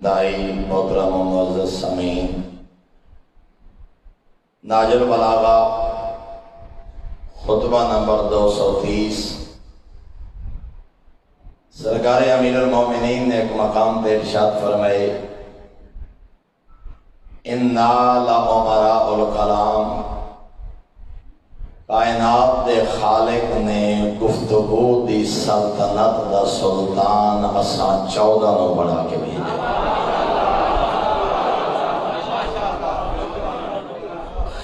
دائی محترم و معزز سامعین، نہج البلاغہ خطبہ نمبر 230۔ سرکار امیر المومنین نے ایک مقام پہ ارشاد فرمائے، اِنَّا لَعُمَرَاءُ الْکَلَام، کائنات دے خالق نے گفتگو دی سلطنت دا سلطان اساں 14 نو بڑھا کے بھیجا۔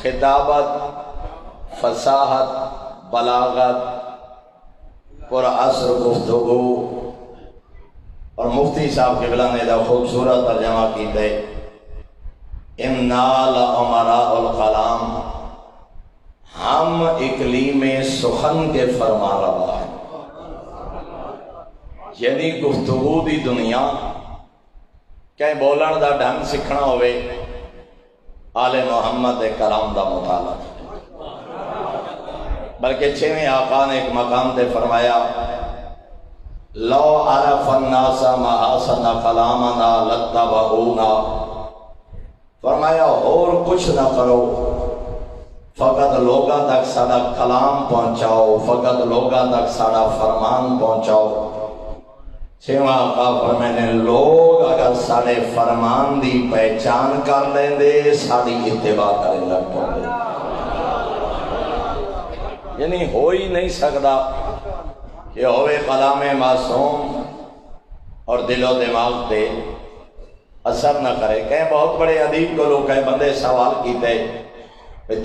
خطابت، فصاحت، بلاغت، پر اثر گفتگو، اور مفتی صاحب قبلہ نے دا خوبصورت ترجمہ کیتے، اِنَّا لَعُمَرَاءُ الْکَلَام، ہم اقلیم سخن کے فرما روا ہیں، یعنی گفتگو دی دنیا کہیں بولن دا ڈھنگ سکھنا ہوئے آل محمد دے کلام دا مطالعہ، بلکہ 6ویں آقا نے ایک مقام تے فرمایا، لو عرف الناس محاسن کلامنا لاتبعونا، فرمایا اور کچھ نہ کرو، فقط لوگاں تک ساڑا کلام پہنچاؤ، فقط لوگاں تک ساڑا فرمان پہنچاؤ۔ 6واں آقا فرمانے، لوگ اگر ساڑے فرمان دی پہچان کر لیں دے، ساڑی اتباع کریں لگ پڑے، یعنی ہو ہی نہیں سکتا کہ ہوئے کلام معصوم اور دل و دماغ دے اثر نہ کرے۔ کہیں بہت بڑے ادیب کو لوگ کہیں بندے سوال کیتے،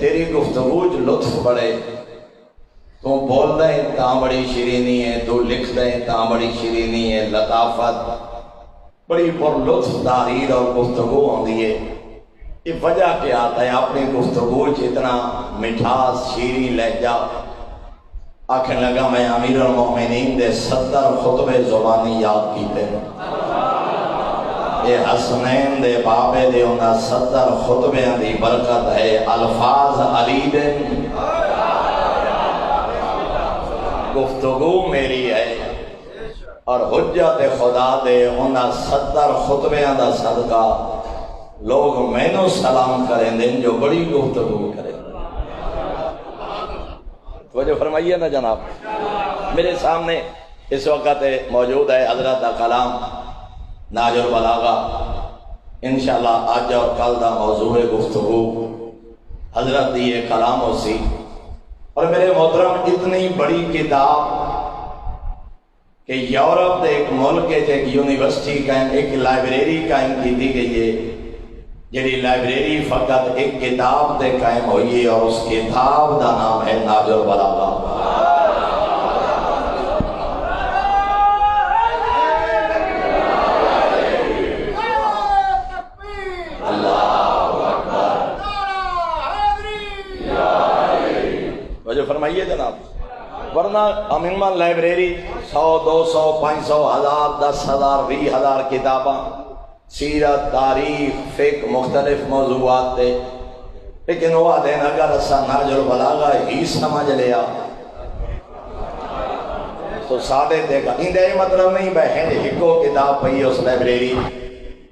تیری گفتگو جو لطف بڑے، تو بول دیں تاں بڑی شیرینی ہے، تو لکھ دیں تاں بڑی شیرینی ہے، لطافت بڑی پر لطف تحریر اور گفتگو ہوندی ہے، یہ وجہ کیا آتا ہے؟ اپنی گفتگو اتنا مٹھاس شیریں لہجہ۔ آکھیں لگا میں امیر المومنین دے 70 خطبے زبانی یاد کیتے، یہ حسنین دے بابے دے انہا 70 خطبیاں دی برکت ہے، الفاظ علی دن گفتگو میری ہے، اور حجت خدا دے انہا 70 خطبیاں دا صدقہ لوگ مینو سلام کریں دن جو بڑی گفتگو کریں۔ توجہ فرمائیے نا جناب، میرے سامنے اس وقت موجود ہے حضرت دا کلام نہج البلاغہ، انشاءاللہ آج اور کل دا موضوع گفتگو حضرت دی کلام ہو سی۔ اور میرے محترم، اتنی بڑی کتاب کہ یورپ دے ایک ملک ہے، ایک یونیورسٹی قائم، ایک لائبریری قائم کی دی گئی ہے، جڑی لائبریری فقط ایک کتاب دے قائم ہوئی ہے، اور اس کتاب دا نام ہے نہج البلاغہ۔ جو فرمائیے جناب، ورنہ امنمن لائبریری 100 200 500 1000 10,000 20,000 کتاباں سیرت تاریخ فقہ مختلف موضوعات دے، لیکن وہ دین اگر اسا نہج البلاغہ ہی سمجھ لیا تو سادے دے گا۔ ان دے مطلب نہیں بہن ایکو کتاب پئی اس لائبریری،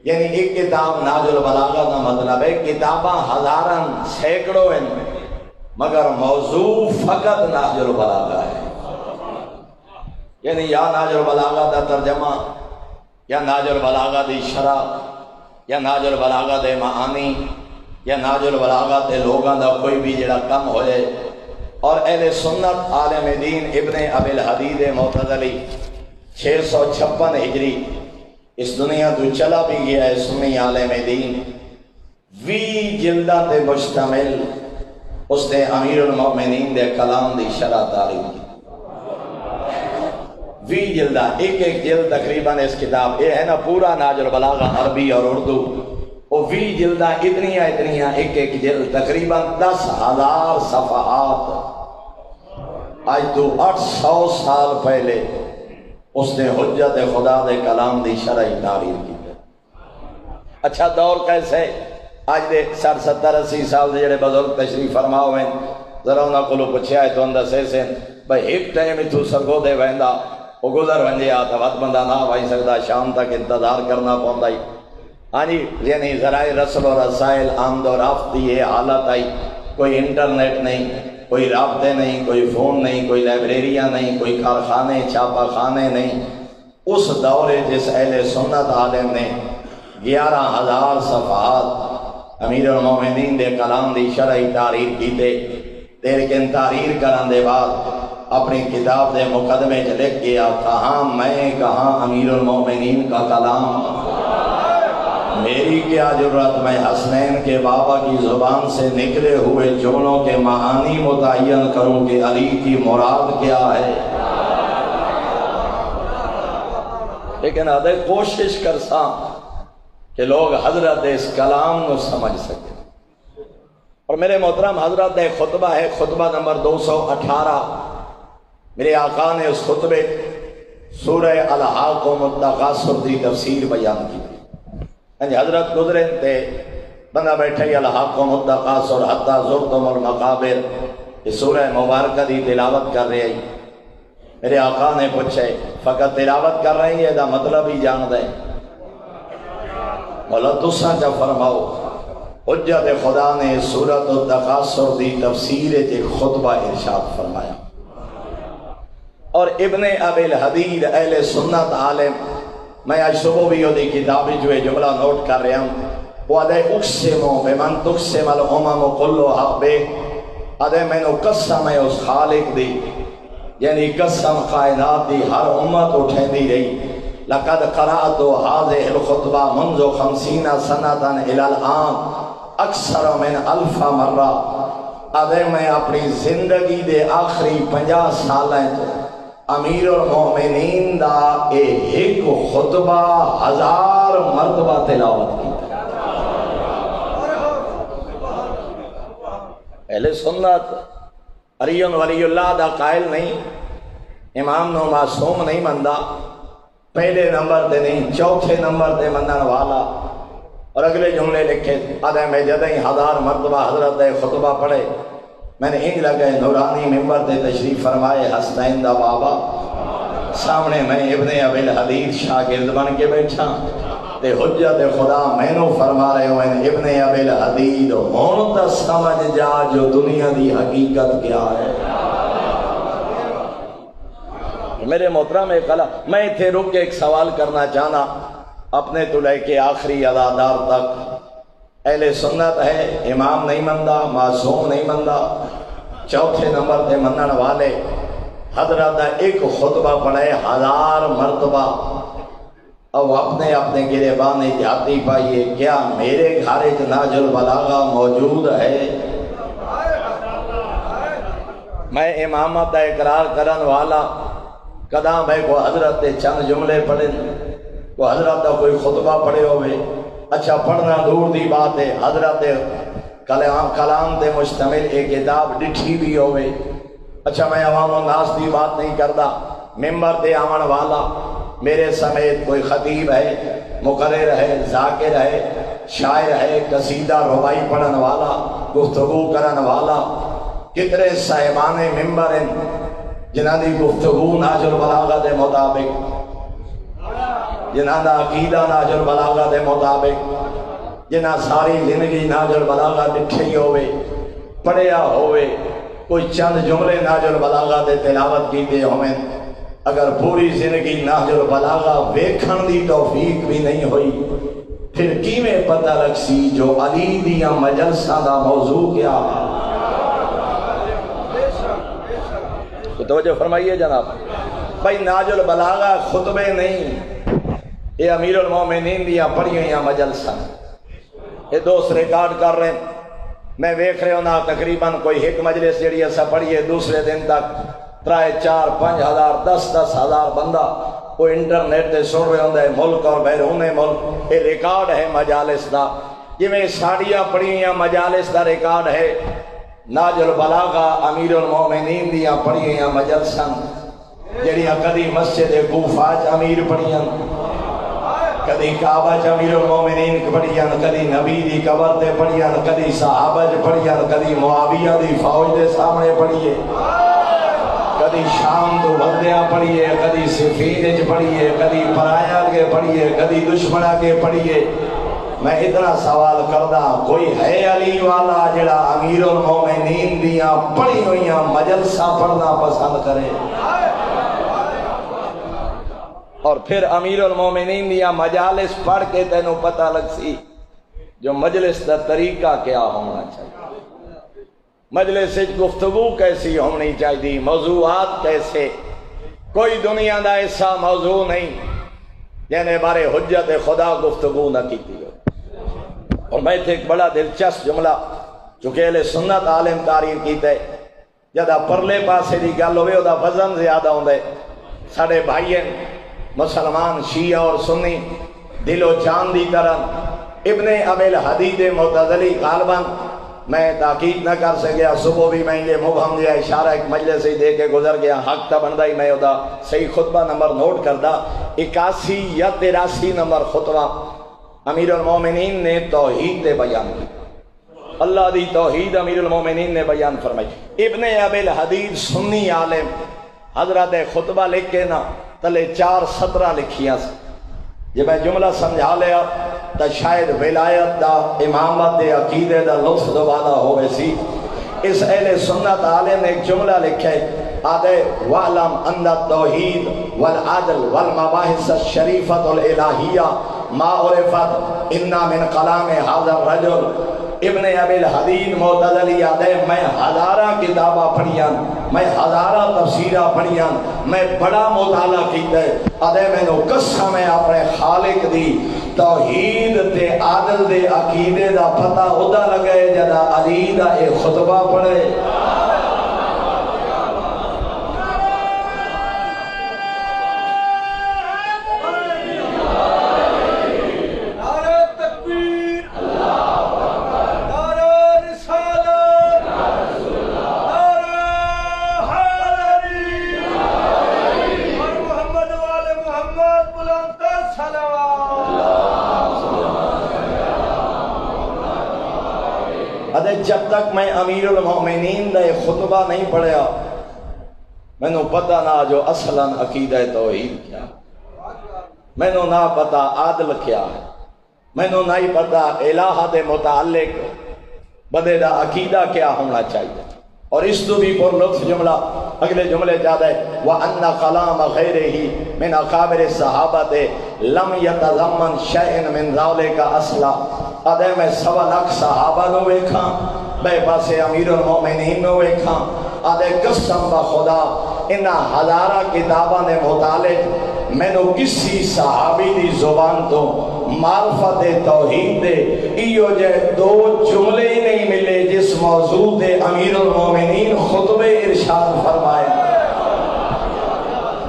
یعنی ایک کتاب نہج البلاغہ کا مطلب ہے کتاباں ہزارن سینکڑوں ہیں، مگر موضوع فقط نہج البلاغہ ہے، یعنی یا نہج البلاغہ دا ترجمہ، یا نہج البلاغہ دی شرح، یا نہج البلاغہ دے معانی، یا نہج البلاغہ دے لوگاں دا کوئی بھی جڑا کم ہوئے۔ اور اہل سنت عالم دین ابن ابی الحدید معتزلی 656 ہجری اس دنیا تو چلا بھی گیا ہے، سنی عالم دین 20 جلدہ تے مشتمل اس نے امیر المومنین دے کلام دی شرح تعریف کی، 20 جلدہ، ایک جلد تقریباً اس کتاب یہ ہے نا پورا نہج البلاغہ عربی اور اردو، وہ 20 جلدہ اتنیاں ایک جلد تقریباً 10,000 صفحات۔ آج تو 800 سال پہلے اس نے حجت خدا دے کلام دی شرح تعریف کی۔ اچھا دور کیسے؟ آج دے 70-80 سال دے جڑے بزرگ تشریف فرما ہوئے، ذرا انہاں کو پوچھیا ہے تو اندر سے بھئی ایک ٹائم تو سرگو دے ویندا، وہ گزر ونجے آتا وقت بندہ نہ وائی سکتا، شام تک انتظار کرنا پوندا ہی، ہاں جی، یعنی ذرائع رسل و رسائل آمد و رفت کی یہ حالت آئی، کوئی انٹرنیٹ نہیں، کوئی رابطے نہیں، کوئی فون نہیں، کوئی لائبریریاں نہیں، کوئی کارخانے چھاپا خانے نہیں۔ اس دور جس اہل سنت عالم نے 11,000 صفحات امیر المومنین دے کلام دی شرعی تحریر کیتے، لیکن تحریر کرن دے بعد اپنی کتاب دے مقدمے چ لکھ گیا، کہاں میں کہاں امیر المومنین کا کلام، میری کیا جرات میں حسنین کے بابا کی زبان سے نکلے ہوئے جملوں کے معانی متعین کروں کہ علی کی مراد کیا ہے۔ لیکن ادھے کوشش کرساں کہ لوگ حضرت اس کلام کو سمجھ سکیں۔ اور میرے محترم حضرت ایک خطبہ ہے، خطبہ نمبر 218، میرے آقا نے اس خطبے سورہ الحاقم التکاثر دی تفسیر بیان کی۔ حضرت گزرے تھے، بندہ بیٹھے الحاقم التکاثر حتی زرتم المقابر، اس سورہ مبارکہ دی تلاوت کر رہے ہیں۔ میرے آقا نے پوچھے فقط تلاوت کر رہے ہیں، دا مطلب ہی جان دیں؟ مولا تساں جا فرماؤ۔ حجت خدا نے سورۃ التکاثر دی تفسیر ایک خطبہ ارشاد فرمایا، اور ابن ابی الحدید اہل سنت عالم، میں آج صبح بھی دی کتابی جو ہے جملہ نوٹ کر رہا ہوں، وہ ادھے اقسمو بمن تقسم الامم کلھا بہ، ادھے میں نے قسم ہے اس خالق دی، یعنی قسم کائنات دی ہر امت اٹھیں دی رہی۔ لقد قرأت هذه الخطبہ منذ 50 سنة الى الآن اکثر من 1000 مرہ، ادھے میں اپنی زندگی دے آخری 50 سالیں امیر المومنین دا ایک خطبہ 1000 مرتبہ تلاوت کی۔ اہل سنت علی ولی اللہ دا قائل نہیں، امام نو معصوم نہیں مندا، پہلے نمبر تے نہیں، چوتھے نمبر تے منن والا۔ اور اگلے جملے لکھے، ادھے میں جدیں 1000 مرتبہ حضرت خطبہ پڑھے، میں نے انج لگے نورانی ممبر تے تشریف فرمائے حسنین دا بابا، سامنے میں ابن ابی الحدید شاگرد بن کے بیٹھا، تے حجت خدا میں نو فرما رہے ہوئے ابن ابی الحدید ہون تا سمجھ جا جو دنیا دی حقیقت کیا ہے۔ میرے محترم کلا میں تھے رک کے ایک سوال کرنا چاہنا، اپنے تو لے کے آخری ادادار تک اہل سنت ہے، امام نہیں مندا، معصوم نہیں مندا، چوتھے نمبر تے منن والے، حضرت ایک خطبہ پڑھے 1000 مرتبہ، اب اپنے اپنے گریبان جاتی پائیے، کیا میرے گھر نہج البلاغہ موجود ہے؟ میں امامت اقرار کرن والا کداں میں کو حضرت چند جملے پڑھے، وہ حضرت کوئی خطبہ پڑھے ہوئے، اچھا پڑھنا دور دی بات ہے، حضرت کلام تے مشتمل ایک کتاب ڈٹھی بھی ہوئے، اچھا میں عوام الناس دی بات نہیں کرتا، ممبر تے آمن والا میرے سمیت کوئی خطیب ہے، مقرر ہے، ذاکر ہے، شاعر ہے، قصیدہ ربائی پڑھن والا، گفتگو کرن والا، کتنے صاحبان ممبر ہیں جنہاں دی گفتگو نہج البلاغہ دے مطابق، جنہاں دا عقیدہ نہج البلاغہ دے مطابق، جنہاں ساری زندگی نہج البلاغہ ڈٹھی ہوئے، پڑھیا ہوئے، کوئی چند جملے نہج البلاغہ دے تلاوت کیتے ہوئے، اگر پوری زندگی نہج البلاغہ ویکھن دی توفیق بھی نہیں ہوئی، پھر کیویں پتہ لگ سی جو علی دیاں مجلساں دا موضوع کیا ہے؟ توجہ فرمائیے جناب بھائی، نہج البلاغہ خطبے نہیں، یہ امیر المومنین دیا پڑھی ہوئی مجلساں، یہ دوست ریکارڈ کر رہے ہیں، میں ویکھ رہے ہونا تقریباً کوئی ایک مجلس جڑی ایسا پڑھیے دوسرے دن تک 3 4 5 ہزار 10 ہزار بندہ وہ انٹرنیٹ دے سن رہے ہوندے ملک اور بیرون ملک، یہ ریکارڈ ہے مجالس دا، جی میں ساڑیاں پڑھی ہوئی مجالس دا ریکارڈ ہے۔ نہج البلاغہ امیر المومنین دیا پڑھی ہوئی مجلساں جڑیاں کدی مسجد کوفہ چ امیر پڑھیاں، کدی کعبہ چ امیر المومنین پڑھیاں، کدی نبی دی قبر تے پڑھیاں، کدی صحابہ چ پڑھیاں، کدی معاویہ دی فوج دے سامنے پڑھیے، کدی شام تو بندیاں پڑھیے، کدی صفین چ پڑھیے، کدی پرایا کے پڑھیے، کدی دشمن کے پڑھیے، میں اتنا سوال کردہ کوئی ہے علی والا جڑا امیر المومنین دیاں پڑھی ہوئیاں مجلسہ پڑھنا پسند کرے؟ اور پھر امیر المومنین دیاں مجالس پڑھ کے تینوں پتہ لگ سی جو مجلس دا طریقہ کیا ہونا چاہیے، مجلس گفتگو کیسی ہونی چاہیے، موضوعات کیسے۔ کوئی دنیا دا ایسا موضوع نہیں جنہیں بارے حجت خدا گفتگو نہ کی تھی۔ اور میں تھے ایک بڑا دلچسپ جملہ چونکہ اہل سنت عالم تعریف کیتے جدہ پرلے پاسے دی گل ہوئے دا وزن زیادہ ہوندے۔ ساڑھے بھائییں مسلمان شیعہ اور سنی دل و جان دی طرح ابن ابی الحدید معتزلی غالباً میں تاکید نہ کر سکیا، صبح بھی میں یہ مبہم دیا اشارہ ایک مجلس سے دے کے گزر گیا، حق تا بندہ ہی میں دا صحیح خطبہ نمبر نوٹ کردہ 81 یا 83 نمبر خطبہ امیر المومنین نے توحید دے بیان کی، اللہ دی توحید امیر المومنین نے بیان فرمائی۔ ابن ابی الحدید سنی عالم حضرت خطبہ لکھ کے نا تلے 4 سطرہ لکھیاں سے، جب میں جملہ سمجھا لیا تا شاید ولایت دا امامت دے عقیدے دا لطف دوبالا ہوئے سی۔ اس اہل سنت عالم نے ایک جملہ لکھے آدھے وَعْلَمْ أَنَّ التَّوْحِيدَ وَالْعَدْلَ وَالْمَبَاحِثَ الشَّرِيفَةُ الْإِلَٰهِيَّةُ مَا عُرِفَتْ إِنَّ مِنْ كَلَامِ هَذَا الرَّجُلِ۔ ابن ابی الحدید معتزلی آدھے میں ہزارہ کتابہ پڑھیاں، میں ہزارہ تفسیرہ پڑھیاں، میں بڑا مطالعہ کیتا ہے، آدھے میں نو قسم ہے اپنے خالق دی توحید تے عادل دے عقیدے دا پتہ ادا لگے جدا علی دا ایک خطبہ پڑھے۔ جب تک میں امیر المومنین دا ایک خطبہ نہیں پڑھیا میں نو پتہ نہ جو اصلاً عقیدہ توحید کیا، میں نو نہ پتہ عادل کیا ہے، میں نو نہ پتہ الہ دے متعلق بندے دا عقیدہ کیا ہونا چاہیے۔ اور اس تو بھی پر لطف جملہ اگلے جملے جاتا ہے وَأَنَّ قَلَامَ غَيْرِهِ مِنْ أَكَابِرِ الصَّحَابَةِ لَمْ يَتَضَمَّنْ شَيْئًا مِنْ ذَلِكَ أَصْلًا۔ آدھے میں 1.25 صحابہ نو ویکھاں، بے پاسے امیر المومنین نو ویکھاں، آدھے قسم با خدا انہا ہزارہ کتابہ نے مطالب میں نو کسی صحابی دی زبان تو معرفت توحید دے ایو جے 2 جملے ہی نہیں ملے جس موضوع دے امیر المومنین خطبے ارشاد فرمائے۔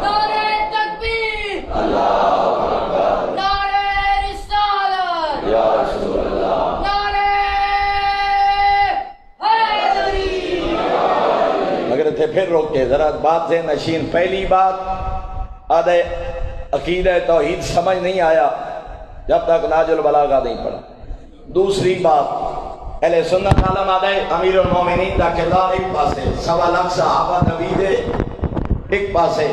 نعرہ تکبیر، اللہ اکبر، نعرہ رسالت، یا رسول اللہ، نعرہ حیدری۔ مگر تھے پھر روکے ذرا بات سے نشین۔ پہلی بات آدھے عقیدہ توحید سمجھ نہیں آیا جب تک ناج البلاغہ نہیں پڑھا۔ دوسری بات اہل سنت عالم آدھے امیر المومنین دا کردار ایک پاسے، 1.25 صحابہ نبی دے ایک پاسے،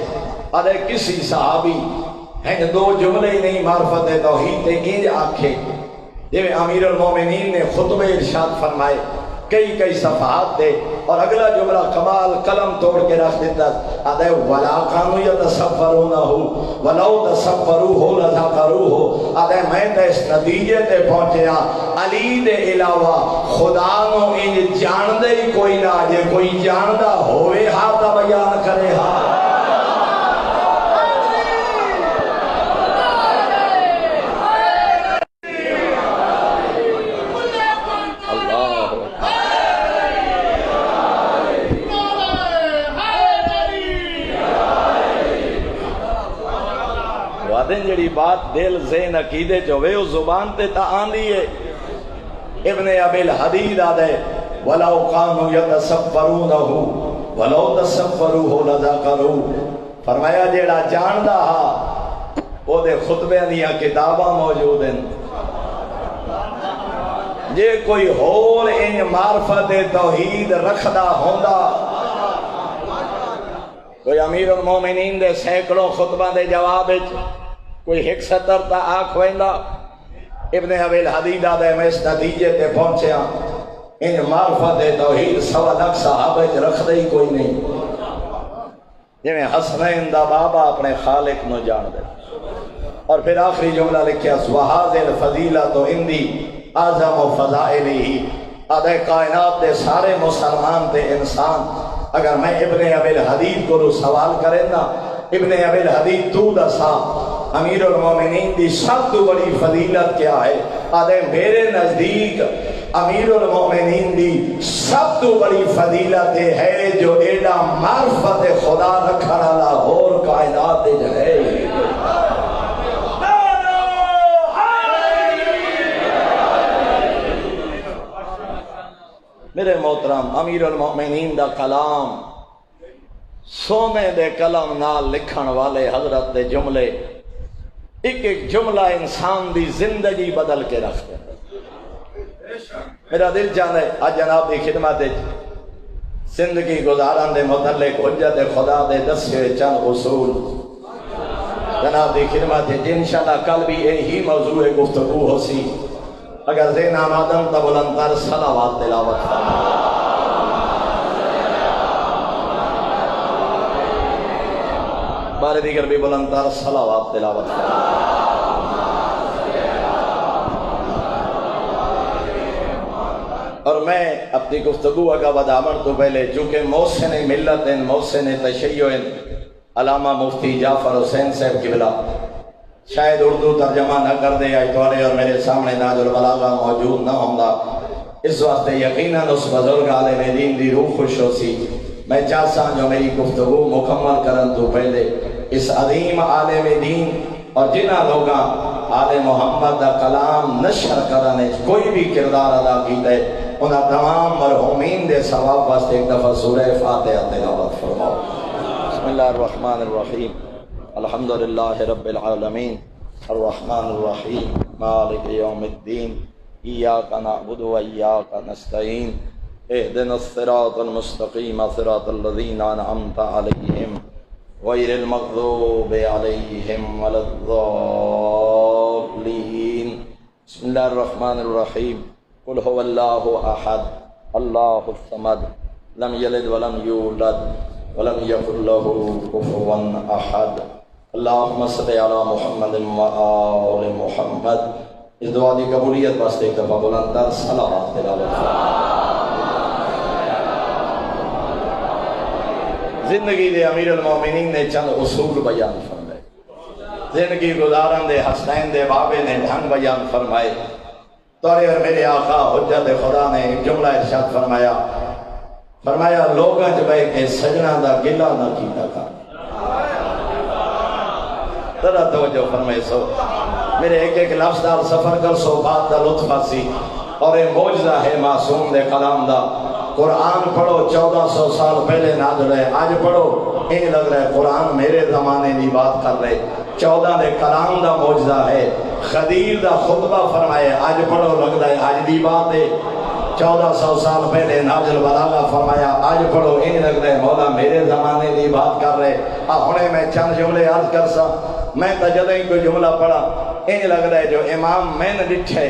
آدھے کسی صحابی ہیں 2 جملے ہی نہیں معرفت توحید دے انج آکھے جب امیر المومنین نے خطبے ارشاد فرمائے کئی صفحات دے، اور اگلا جملہ کمال قلم توڑ کے رکھ دیتا آدھے وَلَا كَانُوا يَتَصَفَّرُونَهُ وَلَوْ تَصَفَّرُوهُ لَتَقَرُوهُ۔ آدھے میں تے اس نتیجے تے پہنچیا علی دے علاوہ خدا نو انج جان دے ہی کوئی نہ، جے کوئی جاندہ ہوئے ہاتھ بیان کرے ہاں۔ جڑی بات دل ذہن عقیدے جو وے اس زبان تے تا آندی ہے۔ ابن ابی الحدید آدھے وَلَوْ كَانُوا يَتَصَفَّرُونَهُ وَلَوْ تَصَفَّرُوهُ لَذَكَرُوهُ۔ فرمایا جیڑا جاندہ ہا وہ دے خطبے دیا کتاباں موجود ہیں، جے کوئی ہور ان معرفت توحید رکھدا ہوندا کوئی امیر المومنین دے سینکڑوں خطبہ دے جواب کوئی 1 سطر تا آکھ ویندا ابن ابی الحدید آدھے میں اس نتیجے تے پہنچیا ان معرفت توحید 1.25 لاکھ صحابہ رکھ دے ہی کوئی نہیں جی میں حسنین دا بابا اپنے خالق نو جان دے اور پھر آخری جملہ لکھیا وَهَذِهِ الْفَضِيلَةُ عِنْدِي اعظم فضائلہ آدھے کائنات دے سارے مسلمان دے انسان اگر میں ابن ابی الحدید کو سوال کریں نا ابن ابی الحدید تو دسا امیر المومنین دی سب تو بڑی فضیلت کیا ہے آدھے میرے نزدیک امیر المومنین دی سب تو بڑی فضیلت ہے جو ایڈا معرفت خدا رکھا رہا اور کائنات دے جائے میرے محترم امیر المومنین دا کلام سونے دے کلام نال لکھن والے حضرت دے جملے ایک ایک جملہ انسان دی زندگی بدل کے رکھتے ہیں میرا دل چاہتا ہے آج جناب دی خدمت زندگی گزارن دے متعلق حجت خدا دے دسے چند اصول جناب دی خدمت انشاءاللہ کل بھی یہی موضوع گفتگو ہو سی اگر ذہن آمادم تا بلندتر صلوات تلاوت فرما بارے دیگر بھی بلندتر صلوات تلاوت فرما اور میں اپنی گفتگو کا بدامن تو پہلے چونکہ محسن ملت محسن تشیع علامہ مفتی جعفر حسین صاحب قبلہ شاید اردو ترجمہ نہ کر دے آئیتوارے اور میرے سامنے ناج البلاغہ موجود نہ ہوندہ اس واسطے یقیناً اس بزرگ عالم دین دی روح خوش ہو سی میں چاہتا جو میری گفتگو مکمل کرن تو پہلے اس عظیم عالم دین اور جنہ لوگاں آل محمد دا کلام نشر کرنے کوئی بھی کردار ادا کیتا ہے انہاں تمام مرحومین دے ثواب واسطے ایک دفعہ سورہ فاتحہ تلاوت فرماؤ بسم اللہ الرحمن الرحیم الحمدللہ رب العالمین الرحمن الرحیم مالک یوم الدین ایاک نعبد و ایاک نستعین اہدنا الصراط المستقیم صراط الذین انعمت علیہم غیر المغضوب علیہم ولا الضالین بسم اللہ الرحمن الرحیم قل هو اللہ احد اللہ الصمد لم یلد ولم یولد ولم یکن له کفوا احد اللہم صلی علی محمد و آل محمد اس دعا دی قبولیت واسطے ایک دفعہ بلندتر صلوات تلاوت زندگی دے امیر المومنین نے چند اصول بیان فرمائے زندگی گزارن دے حسنین دے بابے نے ڈھنگ بیان فرمائے توڑے اور میرے آقا حجت خدا نے جملہ ارشاد فرمایا لوگاں جبے کے سجنہ دا گلہ نہ کیتا کھا ذرا توجہ فرمائے سو میرے ایک ایک لفظ دار سفر کر سو بات دا لطف سی اور یہ موجزہ ہے معصوم دے کلام دا قرآن پڑھو 1400 سال پہلے نازل ہے آج پڑھو یہ لگ رہا ہے قرآن میرے زمانے دی بات کر رہے 14 دے کلام دا موجزہ ہے خدیر دا خطبہ فرمائے آج پڑھو لگ رہا ہے آج دی بات ہے 1400 سال پہلے نازل بلاغہ فرمایا آج پڑھو یہ لگ رہا ہے مولا میرے زمانے دی بات کر رہے ہونے میں چند جملے عرض کر سا میں تجدہ ہی کوئی جملہ پڑھا یہ لگ رہا ہے جو امام میں نے ڈٹھے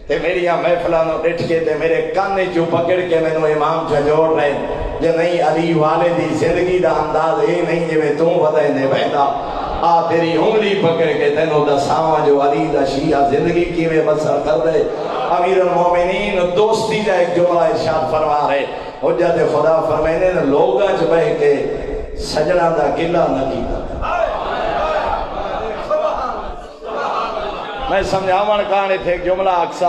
تے میری محفلانوں ڈٹ کے تے میرے کانے جو پکڑ کے میں نے امام جھجوڑ رہے جو نہیں علی والے دی زندگی دا انداز یہ نہیں جو میں تم بدے نے بہتا آ تیری انگلی پکڑ کے تینوں دا ساواں جو علی دا شیعہ زندگی کی میں بسر کر رہے امیر المومنین دوستی دا ایک جملہ ارشاد فرما رہے حجت خدا فرمائنے لوگاں جو بہ کے سجنہ دا گلہ نہ کیتا میں سمجھاون کہانے تھے ایک جملہ اکسا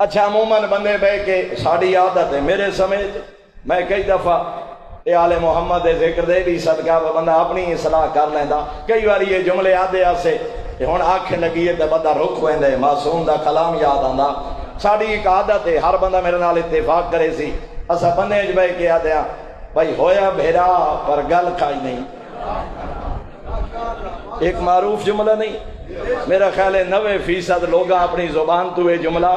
اچھا عموماً بندے بے کے ساڑھی عادت ہے میرے سمیت میں کئی دفعہ اے آل محمد دے ذکر دے بھی صدقہ بندہ اپنی اصلاح کر لیندہ کئی باری یہ جملے آدھے آسے ہون آنکھیں لگی ہے تے بندہ رکھ ہوئے معصوم دا کلام یاد آندہ ساڑھی ایک عادت ہے ہر بندہ میرے نال اتفاق کرے سی اسا بندے جبے کے آدھے ہیں بھائی ہویا بھیرا پر گل کھائی نہیں ایک معروف جملہ نہیں میرا خیال ہے 90% لوگاں اپنی زبان تو یہ جملہ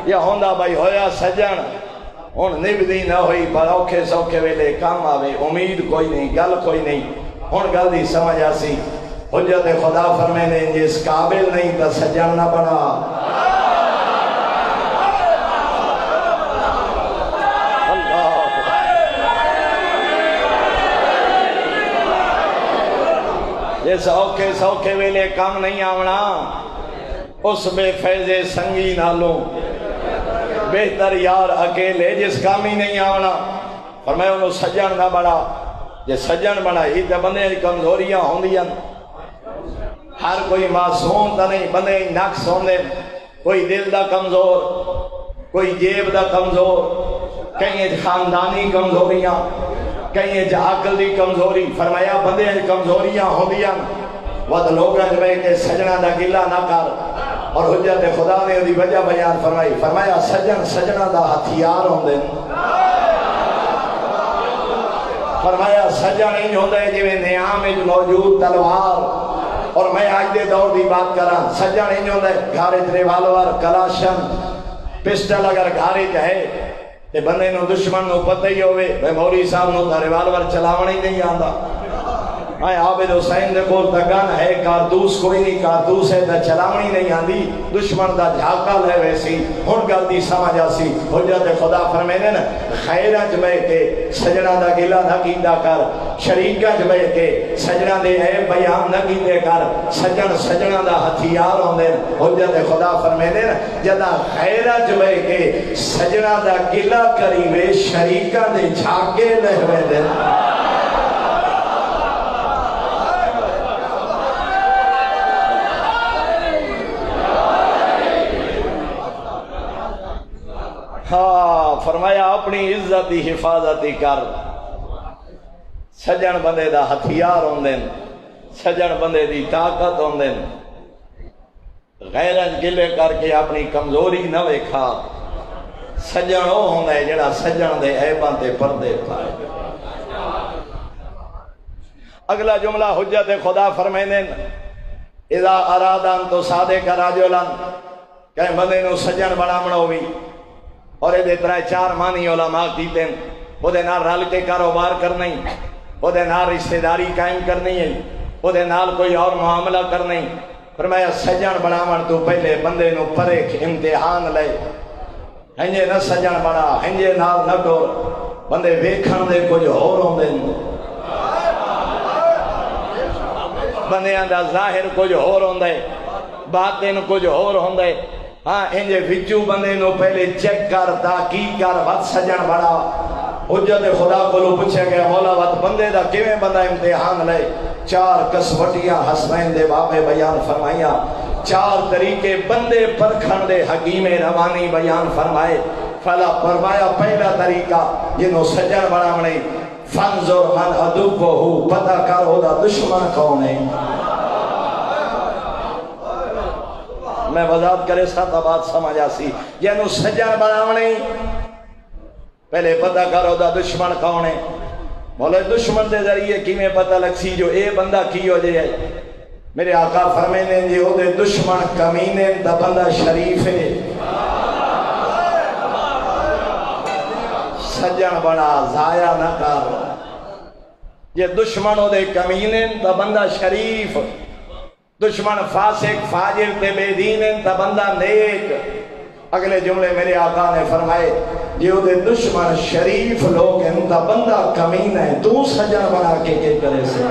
یا ہوندہ بھائی ہویا سجن ہون نبدی نہ ہوئی پر اوکھے سوکھے ویلے کام آوے امید کوئی نہیں گل کوئی نہیں ہون گل دی سمجھ آسی حجت خدا فرمینے جس قابل نہیں تا سجن نہ بنا اس اوکھے سوکھے ویلے کام نہیں آونا، اس بے فیض سنگی نالوں بہتر یار اکیلے جس کام ہی نہیں آونا۔ فرمایا انہوں سجن نہ بڑا، جے سجن بڑا ہی تے بندے دی کمزوریاں ہوندیاں، ہر کوئی معصوم تا نہیں، بندے نقص ہوندے، کوئی دل دا کمزور، کوئی جیب دا کمزور، کہیں خاندانی کمزوریاں، کہیں عقل دی کمزوری۔ فرمایا بندے دی کمزوریاں ہوندیاں، ود لوگاں میں کہ سجنا دا گلہ نہ کر، اور حجت خدا نے دی وجہ بیان فرمائی، فرمایا سجن سجنا دا ہتھیار ہوندے، فرمایا سجن نہیں ہوندے جویں نیام وچ موجود تلوار۔ اور میں آج دے دور دی بات کراں، سجن نہیں ہوندے گھر وچ ریوالور کلاشن پسٹل اگر گھر وچ ہے تے بندے نو دشمن نو پتہ ہی ہوئے بھئی مولوی صاحب نو تا ریوالور چلاونا ہی نہیں آندا، ہاں عابد حسین دے کول تا گن ہے، کارتوس کوئی نہیں، کارتوس ہے تا چلاونی نہیں آندی، دشمن دا جھاکا لے ویسی۔ ہن گل دی سمجھ آسی، حجت خدا فرمینے نا خیر اچ بے کے سجنا دا گلہ نہ کیتا کر، شریک اچ بے کے سجنا دے عیب بیان نہ کیتے کر، سجن سجنا دا ہتھیار ہوندے۔ حجت خدا فرمینے نا جدا خیر اچ بے کے سجنا دا گلہ کری وے شریکاں دے جھاکے لے وے۔ ہاں فرمایا اپنی عزت دی حفاظت کر، سجن بندے دا ہتھیار ہوندے، سجن بندے دی طاقت ہوندے، غیرت گلے کر کے اپنی کمزوری نہ ویکھا۔ سجن او ہوندا ہے جڑا سجن دے عیباں تے پردے پائے۔ اگلا جملہ حجت خدا فرمیندے اذا ارادان تو صادق رجلن، کہ بندے نو سجن بناونا ہوئی، اور یہ طرح چار معنی علماء کیتے ہیں، وہ دے نال رل کے کاروبار کرنا ہی، وہ دے نال رشتہ داری قائم کرنی ہے، وہ دے نال کوئی اور معاملہ کرنا ہی۔ فرمایا سجن بناون تو پہلے بندے نو پرے امتحان لے، ہنجے نہ سجن بنا، ہنجے نال نہ ڈور، بندے ویکھن دے کچھ ہور ہوندے، بندیاں دا ظاہر کچھ ہور ہوندے، باطن کچھ ہور ہوندے۔ ہاں انجے وچو بندے نو پہلے چیک کر، تحقیق کر، وقت سجن بڑا۔ حجت خدا کو پوچھا گیا مولا وقت بندے دا کیویں بندہ امتحان لے؟ چار کسوٹیاں حسنین دے بابے بیان فرمائیا، چار طریقے بندے پرکھن دے حکیم روانی بیان فرمائے۔ فلا فرمایا پہلا طریقہ جنہوں سجن بناونے، فانظر من عدوہ، پتہ کر ہو دا دشمن کون ہے۔ میں وضاحت کرے ساتھ بات سمجھ آسی، جنہوں سجن بناونے پہلے پتہ کرو دا دشمن کون ہے۔ مولا دشمن دے ذریعے کی میں پتہ لگ سی جو اے بندہ کی ہو جائے۔ میرے آقا فرمینے جی ہو دے دشمن کمینے دا بندہ شریف ہے۔ سجن بنا ضائع نہ کر، یہ دشمن ہو دے کمینے دا بندہ شریف، دشمن فاسق فاجر تے بے دین تا بندہ نیک۔ اگلے جملے میرے آقا نے فرمائے جو دے دشمن شریف لوگ ہیں تا بندہ کمین ہے، تو سجن بنا کے کرے سے۔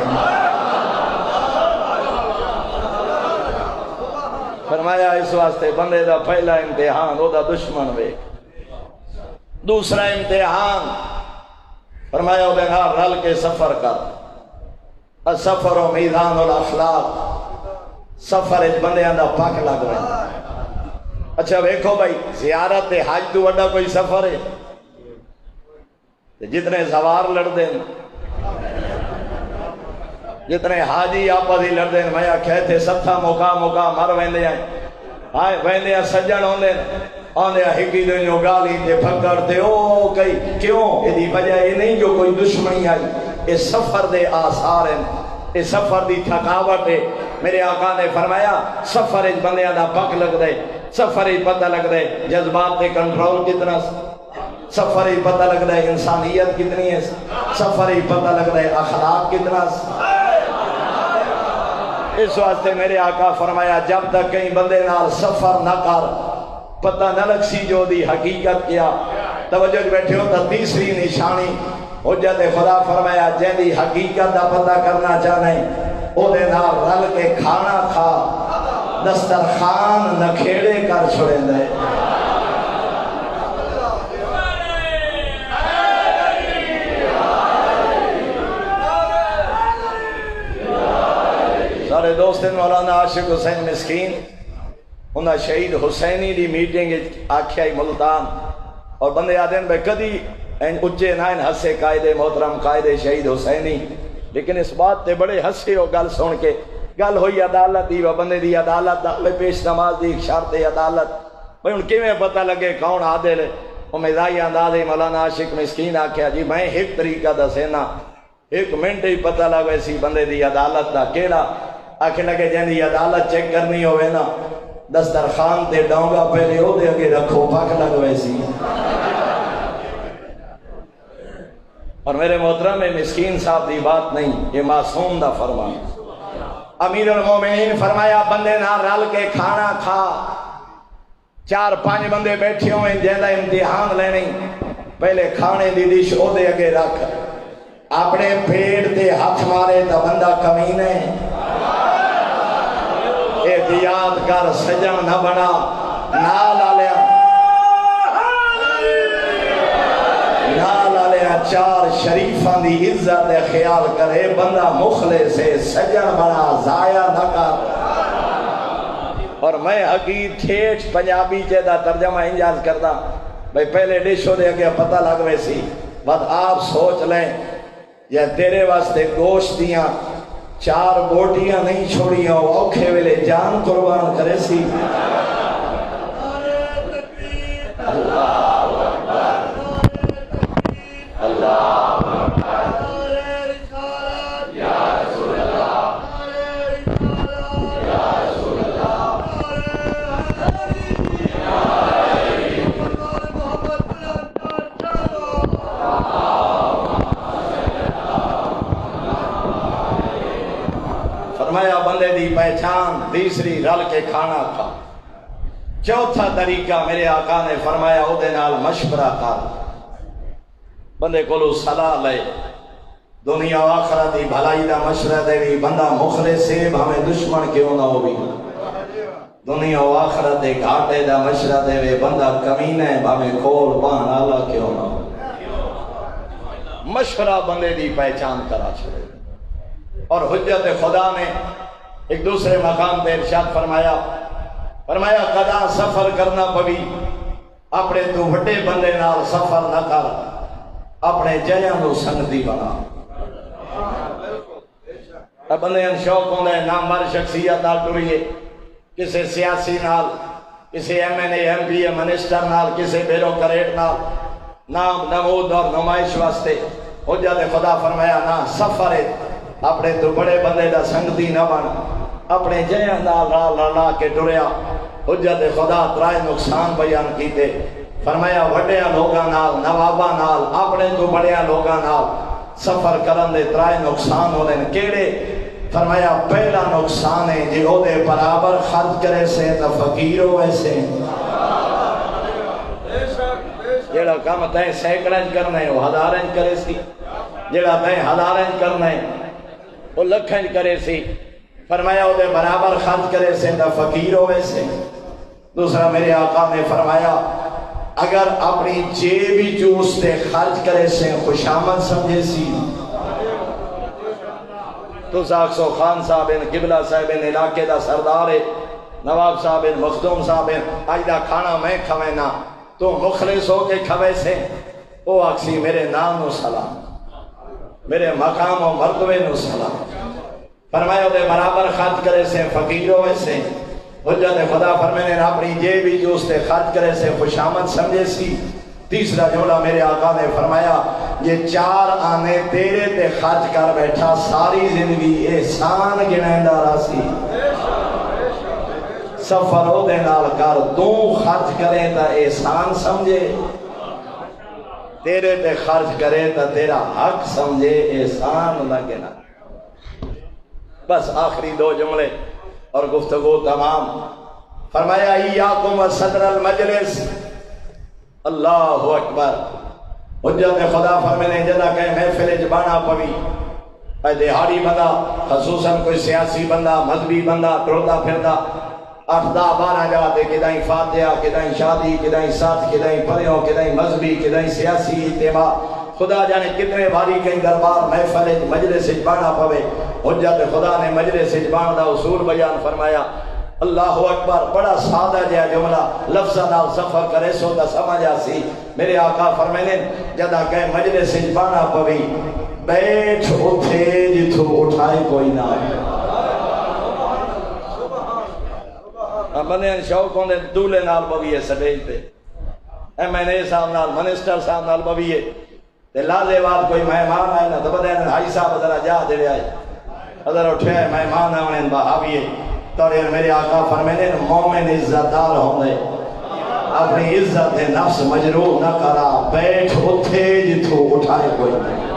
فرمایا اس واسطے بندے دا پہلا امتحان او دا دشمن وے۔ دوسرا امتحان فرمایا او دے نال رل کے سفر کر، السفر و میدان الاخلاق، سفر ایک بندے اندہ پاک لگ رہے ہیں۔ اچھا ویکھو بھائی زیارت حج تو وڈا کوئی سفر ہے، جتنے زوار لڑ دیں، جتنے حاجی آپا دی لڑ دیں، میں کہتے ستھا موقع مر ویندے ہیں، آئے ویندے ہیں سجن ہوندے ہیں، آندے ہیں ہکی دیں جو گالی تے پھکڑ تے او کئی کیوں؟ یہ دی وجہ یہ نہیں جو کوئی دشمنی آئی، یہ سفر دے آثار ہیں، یہ سفر دی تھکاوٹ ہے۔ میرے آقا نے فرمایا سفر ایک بندے دا پک لگ دے، سفر ایک پتہ لگ دے جذبات دے کنٹرول کتنا، سفر ایک پتہ لگ دے انسانیت کتنی ہے، سفر ایک پتہ لگ دے اخلاق کتنا۔ اس واسطے میرے آقا فرمایا جب تک کہیں بندے نال سفر نہ کر، پتہ نہ لگ سی جو دی حقیقت کیا۔ توجہ بیٹھے ہو تا تیسری نشانی حجت خدا فرمایا جن دی حقیقت دا پتہ کرنا چاہنے او دے نال رل کے کھانا کھا دسترخوان نکھیڑے کر چھوڑیں دے سارے دوستن مولانا عاشق حسین مسکین انہاں شہید حسینی دی میٹنگ آکھیا ملتان اور بندے آدھیں بے کدی اجے نائن ہسے قائد محترم قائد شہید حسینی لیکن اس بات تے بڑے ہسے ہو گل سن کے گل ہوئی عدالت دی و بندے دی عدالت دا پیش نماز دی شرط عدالت بھئی ان کیویں پتہ لگے کون عادل ہے وہ مزاحی انداز مولانا عاشق مسکین آکھیا جی میں ایک طریقہ دسینا ایک منٹ ہی پتہ لگے سی بندے دی عدالت دا کیڑا آکھے لگے جن دی عدالت چیک کرنی ہوئے نا دسترخوان تے ڈونگا پہلے ہو دے اگے رکھو پاک لگوے سی اور میرے محترم مسکین صاحب دی بات نہیں یہ معصوم دا فرمان امیر المومنین فرمایا بندے نہ رل کے کھانا کھا 4-5 بندے بیٹھے ہوئے جیندہ امتحان لینے پہلے کھانے دی ڈش او دے اگے رکھ اپنے پیٹ تے ہاتھ مارے تا بندہ کمینے احتیاط کر سجن نہ بنا نال آلیا 4 شریفان دی عزت خیال کرے بندہ مخلص سے سجن بنا ضائع نہ کر اور میں حقیق ٹھیٹ پنجابی چیدہ ترجمہ انجاز کرتا بھئی پہلے ڈش ہو دے گیا پتہ لگوے سی بعد آپ سوچ لیں یا تیرے واسطے گوشت دیاں 4 بوٹیاں نہیں چھوڑیاں اوکھے ویلے جان قربان کرے سی فرمایا بندے دی پہچان تیسری رل کے کھانا کھا چوتھا طریقہ میرے آقا نے فرمایا او دے نال مشورہ کر بندے کولو صلاح لے دنیا و آخرت دی بھلائی دا مشورہ دے بھی بندہ مخلص سے ہمیں دشمن کیوں نہ ہو بھی دنیا و آخرت دے گھاٹے دا مشورہ دے بھی بندہ کمینے ہمیں کھول پان آلہ کیوں نہ ہو مشورہ بندے دی پہچان کرا چھوڑے اور حجت خدا نے ایک دوسرے مقام پہ ارشاد فرمایا قدا سفر کرنا پوی اپنے تو بڑے بندے نال سفر نہ کر اپنے جیاں نو سنگتی بنا اب بندے ان شوق ہوندے نامور شخصیت نال ٹریے کسی سیاسی نال کسی M N A M P A minister نال کسی بیروکریٹ نال نام نمود اور نمائش واسطے حجت خدا فرمایا نہ سفر ہے اپنے تو بڑے بندے دا سنگتی نہ بن اپنے جیاں نال لا کے ٹریا حجت خدا 3 نقصان بیان کیتے فرمایا وڈیاں لوگاں نال نواباں نال اپنے تو بڑیاں لوگاں نال سفر کرن دے 3 نقصان ہوندے نے کیڑے فرمایا پہلا نقصان ہے جے او دے برابر خرچ کرے سے تے فقیر ہوئے سے جیڑا کام تے سینکڑیں کرنا ہے وہ ہزاریں کرے سی جیڑا تے ہزاریں کرنا ہے وہ لکھیں کرے سی فرمایا وہ دے برابر خرچ کرے سے تے فقیر ہوئے سے دوسرا میرے آقا نے فرمایا اگر اپنی جیبی جوس تے خرچ کرے سے خوشامد سمجھے سی تو ساکسو خان صاحب قبلہ صاحب علاقے دا سردار نواب صاحب مخدوم صاحب آج دا کھانا میں کھوینا تو مخلص ہو کے کھوے سے او اکسی میرے نام نو سلام میرے مقام و مرتبے نو سلام فرمایا دے برابر خرچ کرے سے فقیر ہوئے سے حجت خدا فرمینے اپنی جیبی جو اس تے خرچ کرے سے خوشامد سمجھے سی تیسرا جملہ میرے آقا نے فرمایا یہ 4 آنے تیرے تے خرچ کر بیٹھا ساری زندگی احسان گنیندہ راسی سفر ہو دے نال کر تو خرچ کرے تا احسان سمجھے تیرے تے خرچ کرے تا تیرا حق سمجھے احسان لگے نا بس آخری 2 جملے اور گفتگو تمام فرمایا ایاکم و صدر المجلس اللہ اکبر حجت خدا فرمینے جدا کہ محفل جبانا پوی اے دہاڑی بندہ خصوصاً کوئی سیاسی بندہ مذہبی بندہ ٹرتا پھرتا 8-10-12 جگہ تے کدائیں فاتحہ کدائیں شادی کدائیں ساتھ کدائیں پریوں کدائیں مذہبی کدائیں سیاسی اجتماع خدا جانے کتنے باری کہیں دربار محفل مجلس بانا پوے حجت خدا نے مجلس بان دا اصول بیان فرمایا اللہ اکبر بڑا سادہ جہا جملہ لفظہ نال سفر کرے سو دا سمجھا سی میرے آقا فرمائنے جدا کہ مجلس بانا پوے بیٹھ اٹھے جتھو اٹھائے کوئی نہ بندے شوق ہوندے دولے نال بویے سٹیج تے ایم این اے صاحب نال منسٹر صاحب نال بویے تے لازے بعد کوئی مہمان آئے نا تو بدے ہائی صاحب ذرا جا دے آئے ادھر اٹھے مہمان آئے انہیں بہاویے تو میرے آقا فرمینے مومن عزت دار ہوندے اپنی عزت نفس مجروح نہ کرا بیٹھ اٹھے جتھو اٹھائے کوئی نہیں